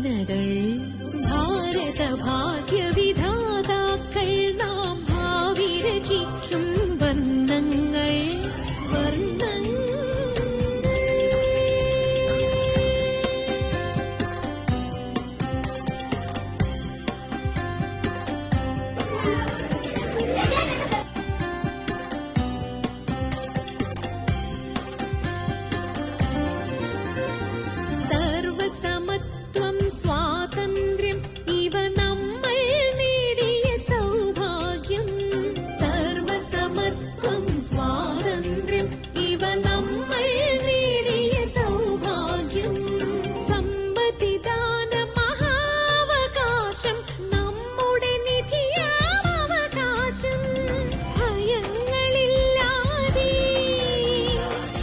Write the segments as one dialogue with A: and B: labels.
A: ഭാവനകൾ ഭാരത ഭാഗ്യവിധാതാക്കൾ നാം ഭാവി രചിക്കും വർണ്ണങ്ങൾ വർണ്ണങ്ങൾ. സർവസമത്വം സ്വാതന്ത്ര്യം ഇവ നമ്മൾ നേടിയ സൗഭാഗ്യം. സർവസമത്വം സ്വാതന്ത്ര്യം ഇവ നമ്മൾ നേടിയ സൗഭാഗ്യം. സമ്പത്തിദാന മഹാവകാശം നമ്മുടെ നിധിയാം അവകാശം. ഭയങ്ങളില്ലാതെ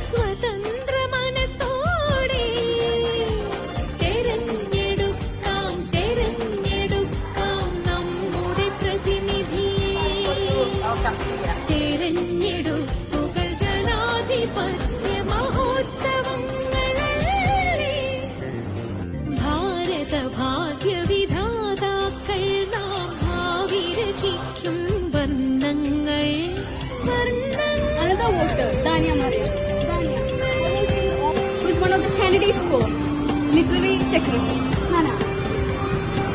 A: സ്വതന്ത്ര മനസ്സോടെ തെരഞ്ഞെടുക്കാം നമ്മുടെ പ്രതിനിധിയെ. തെരഞ്ഞെടുപ്പുകൾ ജനാധിപത്യ മഹോത്സവങ്ങളല്ലേ. ഭാരത ഭാഗ്യവിധാതാക്കൾ നാം ഭാവി രചിക്കും വർണ്ണങ്ങൾ വർണ്ണങ്ങൾ.
B: Another voter, Dania Maria. Dania, who is one of the candidates for literary secretary. Nana,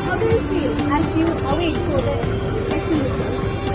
B: how do you feel as you await for the election results?